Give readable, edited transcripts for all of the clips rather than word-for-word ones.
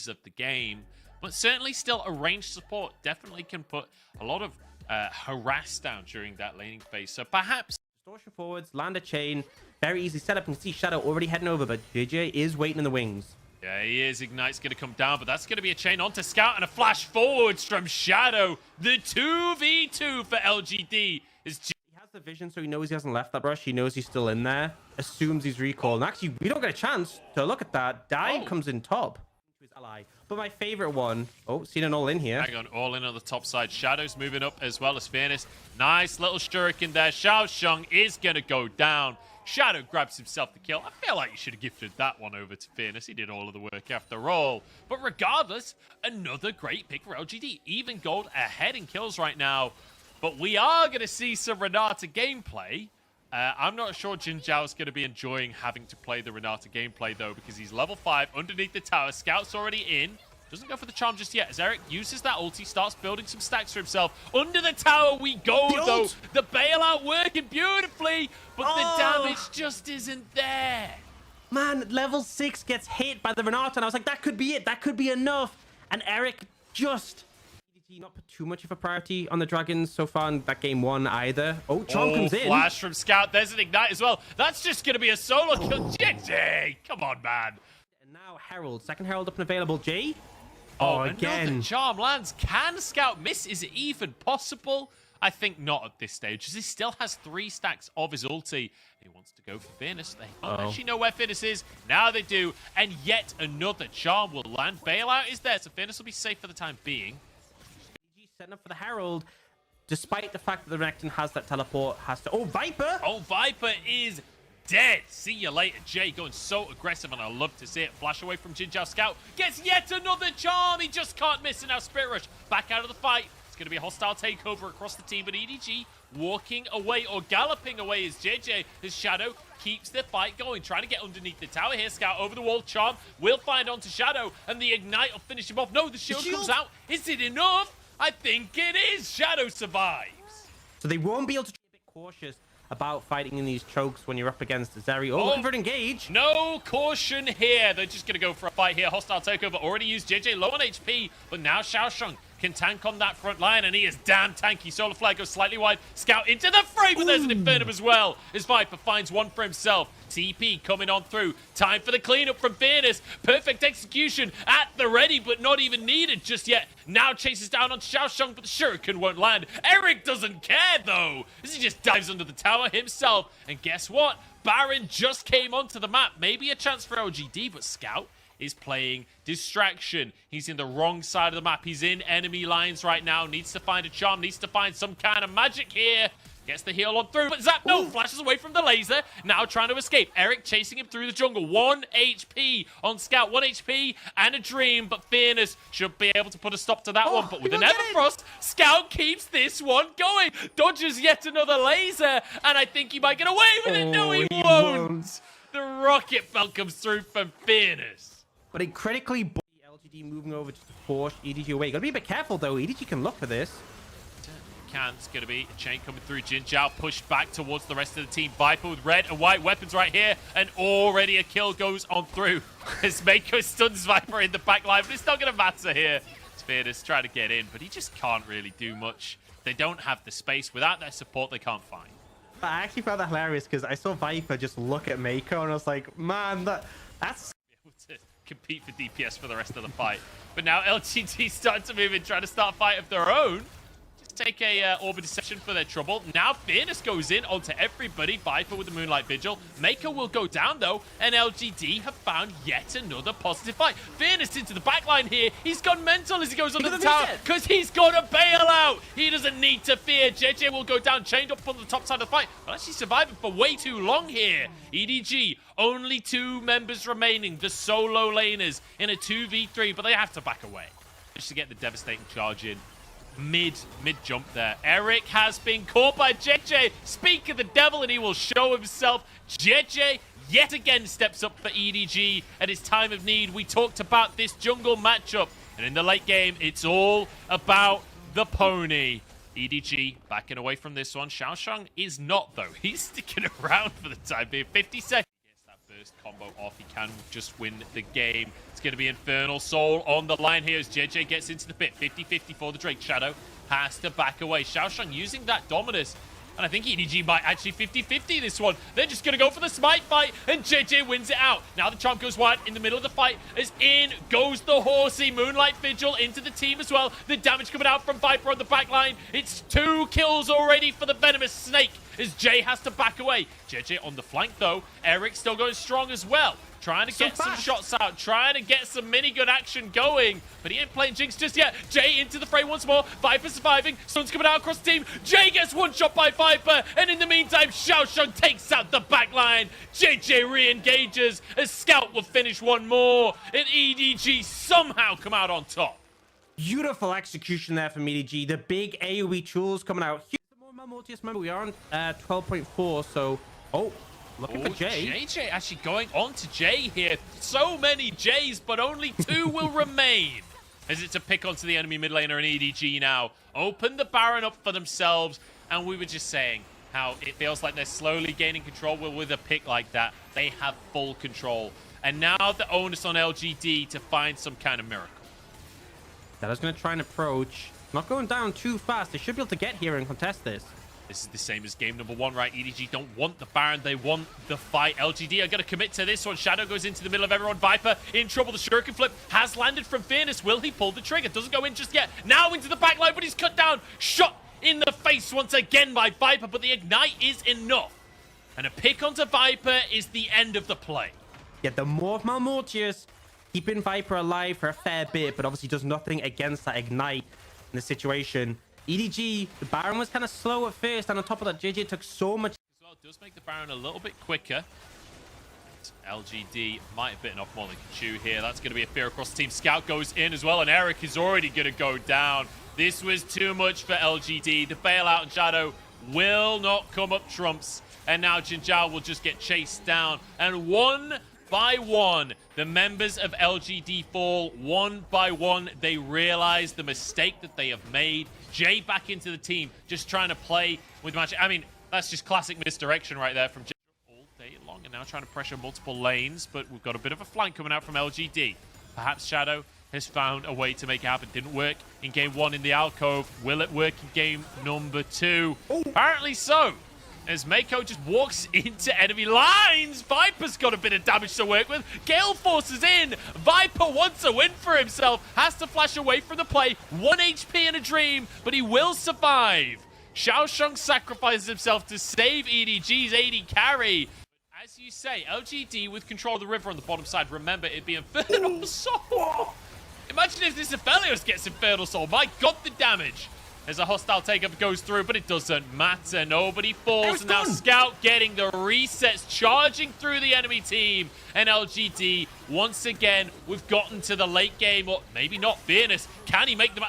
of the game, but certainly still a ranged support definitely can put a lot of harass down during that laning phase. So perhaps distortion forwards, land a chain, very easy setup. You can see Shadow already heading over, but JJ is waiting in the wings. Yeah, he is. Ignite's going to come down, but that's going to be a chain onto Scout and a flash forwards from Shadow. The 2v2 for LGD is. He has the vision, so he knows he hasn't left that brush. He knows he's still in there. Assumes he's recalled. And actually, we don't get a chance to look at that. Dive comes in top to his ally. But my favorite one, seen an all in here. Hang on, all in on the top side. Shadow's moving up as well as Fairness. Nice little shuriken there. Xiaosheng is going to go down. Shadow grabs himself the kill. I feel like you should have gifted that one over to Fairness. He did all of the work after all. But regardless, another great pick for LGD. Even gold ahead in kills right now. But we are going to see some Renata gameplay. I'm not sure Jin Zhao is going to be enjoying having to play the Renata gameplay, though, because he's level 5 underneath the tower. Scout's already in. Doesn't go for the charm just yet. As Eric uses that ulti, starts building some stacks for himself. Under the tower we go, though. The bailout working beautifully, but the damage just isn't there. Man, level 6 gets hit by the Renata, and I was like, that could be it. That could be enough. And Eric just... EDG not put too much of a priority on the Dragons so far in that game 1 either. Charm comes in. Flash from Scout. There's an Ignite as well. That's just going to be a solo kill. JJ, come on, man. And now Herald. Second Herald up and available. Jay. Again. Another charm lands. Can Scout miss? Is it even possible? I think not at this stage, as he still has 3 stacks of his ulti. He wants to go for Fairness. They don't actually know where Fairness is. Now they do. And yet another charm will land. Bailout is there, so Fairness will be safe for the time being. Setting up for the Herald, despite the fact that the Renekton has that teleport, has to... Viper! Viper is dead. See you later, Jay. Going so aggressive, and I love to see it. Flash away from Jin Zhao. Scout gets yet another charm. He just can't miss. And now Spirit Rush back out of the fight. It's going to be a hostile takeover across the team, but EDG walking away or galloping away is JJ. His Shadow keeps the fight going, trying to get underneath the tower here. Scout over the wall. Charm will find onto Shadow, and the Ignite will finish him off. No, the shield comes out. Is it enough? I think it is. Shadow survives. So they won't be able to be a bit cautious about fighting in these chokes when you're up against Zeri. Looking for an engage. No caution here. They're just going to go for a fight here. Hostile takeover already used. JJ low on HP, but now Xiaosheng can tank on that front line, and he is damn tanky. Solar Flare goes slightly wide. Scout into the frame, but there's an Infernum as well. As Viper finds one for himself. TP coming on through. Time for the cleanup from Fairness. Perfect execution at the ready, but not even needed just yet. Now chases down on Xiaosheng, but the Shuriken won't land. Eric doesn't care, though, as he just dives under the tower himself. And guess what? Baron just came onto the map. Maybe a chance for LGD, but Scout is playing distraction. He's in the wrong side of the map. He's in enemy lines right now. Needs to find a charm. Needs to find some kind of magic here. Gets the heal on through, but Zap, no, flashes away from the laser. Now trying to escape. Eric chasing him through the jungle. 1 HP on Scout. 1 HP and a dream, but Fairness should be able to put a stop to that one. But with an Everfrost, Scout keeps this one going. Dodges yet another laser, and I think he might get away with it. No, he won't. The rocket belt comes through from Fairness. But it critically LGD moving over just to force EDG away. Gotta be a bit careful, though. EDG can look for this. It's going to be a chain coming through. Jin Zhao pushed back towards the rest of the team. Viper with red and white weapons right here, and already a kill goes on through. As Mako stuns Viper in the back line, but it's not going to matter here. Fairness trying to get in, but he just can't really do much. They don't have the space. Without their support, they can't find. I actually found that hilarious because I saw Viper just look at Mako, and I was like, man, that's... able to compete for DPS for the rest of the fight. But now LGD starting to move in, trying to start a fight of their own. Take a Orb of Deception for their trouble. Now Fairness goes in onto everybody. Viper with the Moonlight Vigil. Mako will go down, though, and LGD have found yet another positive fight. Fairness into the backline here. He's gone mental as he goes under the tower because he's got a bailout. He doesn't need to fear. JJ will go down, chained up on the top side of the fight, but actually surviving for way too long here. EDG, only 2 members remaining, the solo laners in a 2v3, but they have to back away just to get the devastating charge in. Mid jump there. Eric has been caught by JJ. Speak of the devil, and he will show himself. JJ yet again steps up for EDG at his time of need. We talked about this jungle matchup, and in the late game, it's all about the pony. EDG backing away from this one. Xiaosheng is not, though. He's sticking around for the time being. 50 seconds. First combo off, he can just win the game. It's going to be Infernal Soul on the line here as JJ gets into the pit. 50-50 for the Drake. Shadow has to back away. Xiaoshang using that Dominus. And I think EDG might actually 50-50 this one. They're just going to go for the smite fight, and JJ wins it out. Now the Chomp goes wide in the middle of the fight, as in goes the Horsey. Moonlight Vigil into the team as well. The damage coming out from Viper on the back line. It's 2 kills already for the Venomous Snake, as Jay has to back away. JJ on the flank, though. Eric still going strong as well. Trying to get some shots out, trying to get some minigun action going, but he ain't playing Jinx just yet. Jay into the fray once more. Viper surviving. Sun's coming out across the team. Jay gets one shot by Viper, and in the meantime, Xiaoshang takes out the back line. JJ re-engages, as Scout will finish one more, and EDG somehow come out on top. Beautiful execution there from EDG. The big AoE tools coming out. More Malmortius. Remember, we are on 12.4, so... Oh, looking for Jay. JJ actually going on to Jay here. So many Jays, but only 2 will remain. As it's a pick onto the enemy mid laner and EDG now. Open the Baron up for themselves. And we were just saying how it feels like they're slowly gaining control. Well, with a pick like that, they have full control. And now the onus on LGD to find some kind of miracle. That is going to try and approach. Not going down too fast. They should be able to get here and contest this. This is the same as game number 1, right? EDG don't want the Baron. They want the fight. LGD are going to commit to this one. Shadow goes into the middle of everyone. Viper in trouble. The Shuriken flip has landed from Fearness. Will he pull the trigger? Doesn't go in just yet. Now into the back line, but he's cut down. Shot in the face once again by Viper, but the Ignite is enough. And a pick onto Viper is the end of the play. Yeah, the more of Malmortius keeping Viper alive for a fair bit, but obviously does nothing against that Ignite in the situation. EDG, the Baron was kind of slow at first, and on top of that, JJ took so much. As well, does make the Baron a little bit quicker. LGD might have bitten off more than can chew here. That's going to be a fear across the team. Scout goes in as well, and Eric is already going to go down. This was too much for LGD. The bailout and Shadow will not come up trumps. And now Jinzhao will just get chased down. And one by one, the members of LGD fall. One by one, they realize the mistake that they have made. Jay back into the team, just trying to play with magic. I mean, that's just classic misdirection right there from Jay all day long, and now trying to pressure multiple lanes, but we've got a bit of a flank coming out from LGD. Perhaps Shadow has found a way to make it happen. Didn't work in game 1 in the alcove. Will it work in game number 2? Apparently so. As Mako just walks into enemy lines. Viper's got a bit of damage to work with. Gale forces in. Viper wants a win for himself. Has to flash away from the play. 1 HP in a dream, but he will survive. Xiaoshang sacrifices himself to save EDG's AD carry. As you say, LGD with control of the river on the bottom side. Remember, it'd be Infernal Soul. Imagine if this Aphelios gets Infernal Soul. My God, the damage. As a hostile take-up goes through, but it doesn't matter. Nobody falls. And now Scout getting the resets, charging through the enemy team. And LGD, once again, we've gotten to the late game. Or maybe not. Fearness. Can he make the...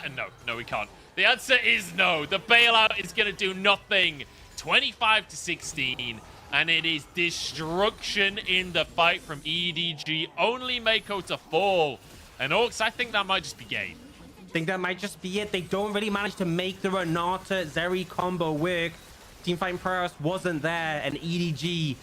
No, he can't. The answer is no. The bailout is going to do nothing. 25-16. And it is destruction in the fight from EDG. Only Mako to fall. And Orcs, I think that might just be game. I think that might just be it. They don't really manage to make the Renata Zeri combo work. Teamfighting prowess wasn't there, and EDG,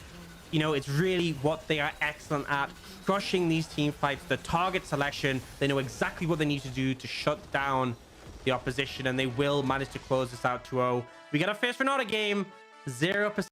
you know, it's really what they are excellent at. Crushing these team fights, the target selection. They know exactly what they need to do to shut down the opposition, and they will manage to close this out 2-0. We got our first Renata game, 0%.